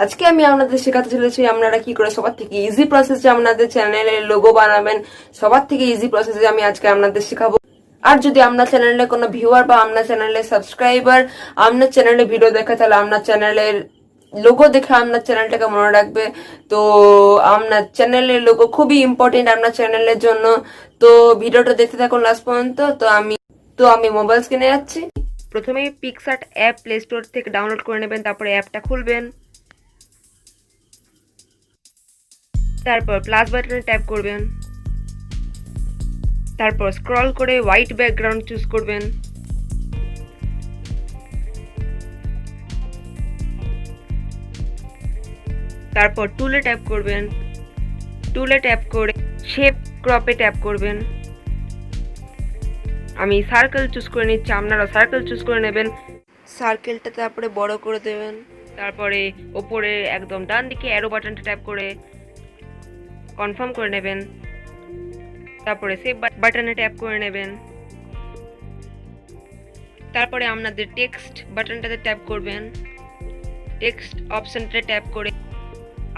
আজকে আমি আপনাদের শেখাতে চলেছি আপনারা কি করে সবার থেকে ইজি প্রসেসে আপনাদের চ্যানেলের লোগো বানাবেন। সবার থেকে ইজি প্রসেসে আমি আজকে আপনাদের শেখাবো। আর যদি আপনার চ্যানেলে কোনো ভিউয়ার বা আপনার চ্যানেলের সাবস্ক্রাইবার আপনার চ্যানেলে ভিডিও দেখে, তাহলে আপনার চ্যানেলের লোগো দেখে আপনার চ্যানেলটাকে মনে রাখবে। তো আপনার চ্যানেলের লোগো খুবই ইম্পর্টেন্ট আপনার চ্যানেলের জন্য। তো ভিডিওটা দেখতে থাকুন লাস্ট পর্যন্ত। তো আমি মোবাইল স্ক্রিনে যাচ্ছি। প্রথমে পিকসার্ট অ্যাপ প্লে স্টোর থেকে ডাউনলোড করে নেবেন, তারপরে অ্যাপটা খুলবেন। তারপর প্লাস বাটনে ট্যাপ করবেন, তারপর স্ক্রল করে হোয়াইট ব্যাকগ্রাউন্ড চুজ করবেন। তারপর টুলে ট্যাপ করবেন, টুলে ট্যাপ করে শেপ ক্রপে ট্যাপ করবেন। আমি সার্কেল চুজ করে নিচ্ছি, আপনারা সার্কেল চুজ করে নেবেন। সার্কেলটা তারপরে বড় করে দেবেন। তারপরে ওপরে একদম ডান দিকে অ্যারো বাটনটা ট্যাপ করে কনফার্ম করে নেবেন। তারপরে সেভ বাটনে ট্যাপ করে নেবেন। তারপরে আপনাদের টেক্সট বাটনটাতে ট্যাপ করবেন। টেক্সট অপশনটা ট্যাপ করে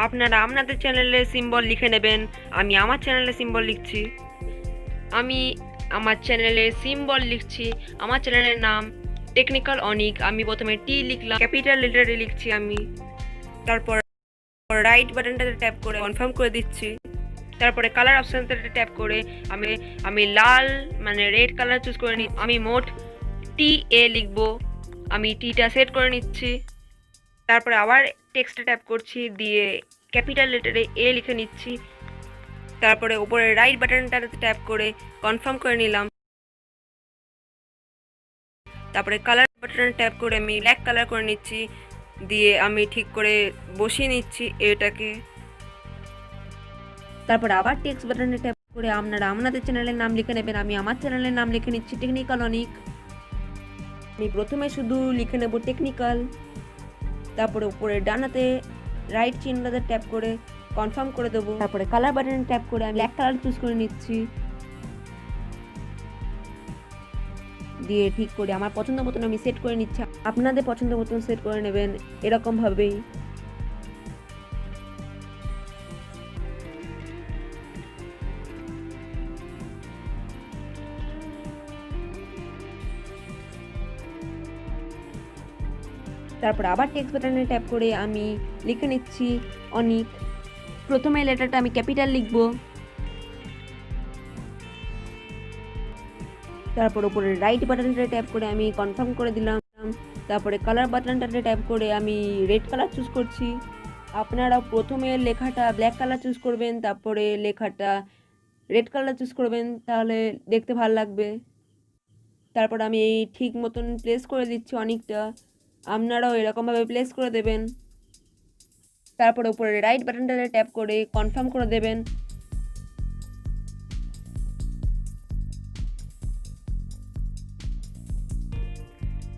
আপনারা আপনাদের চ্যানেলের সিম্বল লিখে নেবেন। আমি আমার চ্যানেলের সিম্বল লিখছি। আমার চ্যানেলের নাম টেকনিক্যাল অনিক। আমি প্রথমে টি লিখলাম, ক্যাপিটাল লেটারে লিখছি আমি। তারপর রাইট বাটনটাতে ট্যাপ করে কনফার্ম করে দিচ্ছি। তারপরে কালার অপশনটাতে ট্যাপ করে আমি লাল মানে রেড কালার চুজ করে নিচ্ছি। আমি মোট টি এ লিখবো, আমি টিটা সেট করে নিচ্ছি। তারপরে আবার টেক্সটে ট্যাপ করছি, দিয়ে ক্যাপিটাল লেটারে এ লিখে নিচ্ছি। তারপরে উপরে রাইট বাটনটাতে ট্যাপ করে কনফার্ম করে নিলাম। তারপরে কালার বাটনে ট্যাপ করে আমি ব্ল্যাক কালার করে নিচ্ছি, দিয়ে আমি ঠিক করে বসিয়ে নিচ্ছি এটাকে। তারপর আবার টেক্সট বাটনে ট্যাপ করে আপনারা আপনাদের চ্যানেলের নাম লিখে নেবেন। আমি আমার চ্যানেলের নাম লিখে নিচ্ছি টেকনিক্যাল অনিক। আমি প্রথমে শুধু লিখে নেব টেকনিক্যাল। তারপরে উপরে ডানাতে রাইট চিহ্নটাতে ট্যাপ করে কনফার্ম করে দেবো। তারপরে কালার বাটনে ট্যাপ করে আমি ব্ল্যাক কালার চুজ করে নিচ্ছি, দিয়ে ঠিক করে আমার পছন্দ মতন আমি সেট করে নিচ্ছি। আপনাদের পছন্দ মতন সেট করে নেবেন এরকম ভাবেই। তারপর আবার টেক্সট বাটনে ট্যাপ করে আমি লিখে নিচ্ছি অনিক। প্রথমে লেটারটা আমি ক্যাপিটাল লিখব। তারপর উপরে রাইট বাটনটা ট্যাপ করে আমি কনফার্ম করে দিলাম। তারপরে কালার বাটনটাতে ট্যাপ করে আমি রেড কালার চুজ করছি। আপনারা প্রথমে লেখাটা ব্ল্যাক কালার চুজ করবেন, তারপরে লেখাটা রেড কালার চুজ করবেন, তাহলে দেখতে ভালো লাগবে। তারপর আমি ঠিক মতন প্লেস করে দিচ্ছি অনেকটা, আপনারাও এরকমভাবে প্লেস করে দেবেন। তারপরে উপরে রাইট বাটনটাতে ট্যাপ করে কনফার্ম করে দেবেন।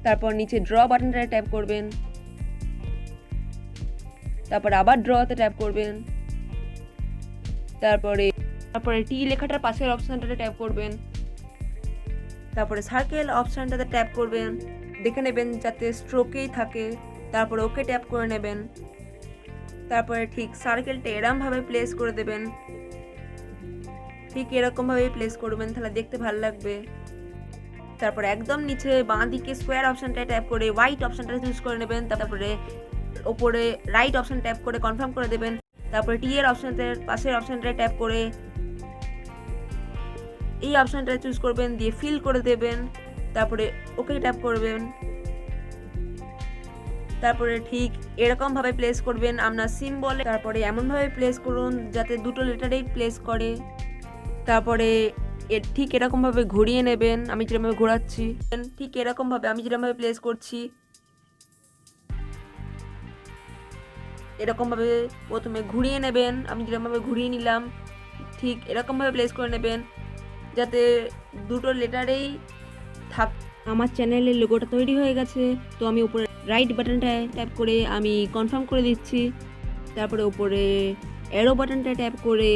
তারপর নিচে ড্র বাটনটাতে ট্যাপ করবেন। তারপর আবার ড্রতে ট্যাপ করবেন। তারপরে টি লেখাটার পাশের অপশনটাতে ট্যাপ করবেন। তারপরে সার্কেল অপশনটাতে ট্যাপ করবেন, দেখে নেবেন যাতে স্ট্রোকেই থাকে। তারপরে ওকে ট্যাপ করে নেবেন। তারপরে ঠিক সার্কেলটা এরকমভাবে প্লেস করে দেবেন, ঠিক এরকমভাবে প্লেস করবেন, তাহলে দেখতে ভালো লাগবে। তারপরে একদম নিচে বাঁ দিকে স্কোয়ার অপশনটা ট্যাপ করে হোয়াইট অপশনটা চুজ করে নেবেন। তারপরে ওপরে রাইট অপশন ট্যাপ করে কনফার্ম করে দেবেন। তারপরে টি এর অপশনটার পাশের অপশনটা ট্যাপ করে এই অপশনটা চুজ করবেন, দিয়ে ফিল করে দেবেন। তারপরে ওকে ট্যাপ করবেন। তারপরে ঠিক এরকম ভাবে প্লেস করবেন আপনার সিম্বলে। তারপরে এমনভাবে প্লেস করুন যাতে দুটো লেটারেই প্লেস করে। তারপরে ঠিক এরকমভাবে ঘুরিয়ে নেবেন, আমি যেরকমভাবে ঘোরাচ্ছি ঠিক এরকমভাবে আমি যেরকমভাবে প্লেস করছি। এরকমভাবে প্রথমে ঘুরিয়ে নেবেন, আমি যেরকমভাবে ঘুরিয়ে নিলাম ঠিক এরকমভাবে প্লেস করে নেবেন যাতে দুটো লেটারেই থাক। আমার চ্যানেলের লোগোটা তৈরি হয়ে গেছে। তো আমি উপরে রাইট বাটনটা ট্যাপ করে আমি কনফার্ম করে দিচ্ছি। তারপরে উপরে অ্যারো বাটনটা ট্যাপ করে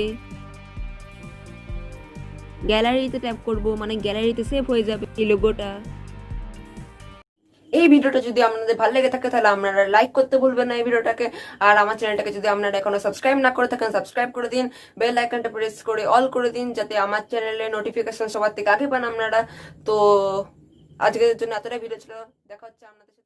গ্যালারিতে ট্যাপ করব, মানে গ্যালারিতে সেভ হয়ে যাবে এই লোগোটা। এই ভিডিওটা যদি আপনাদের ভালো লেগে থাকে তাহলে আপনারা লাইক করতে ভুলবেন না এই ভিডিওটাকে। আর আমার চ্যানেলটাকে যদি আপনারা এখনো সাবস্ক্রাইব না করে থাকেন সাবস্ক্রাইব করে দিন, বেল আইকনটা প্রেস করে অল করে দিন, যাতে আমার চ্যানেলে নোটিফিকেশন সবার থেকে আগে পান আপনারা। তো আজকের জন্য এতটাই ভিডিও ছিল, দেখা হচ্ছে আপনাদের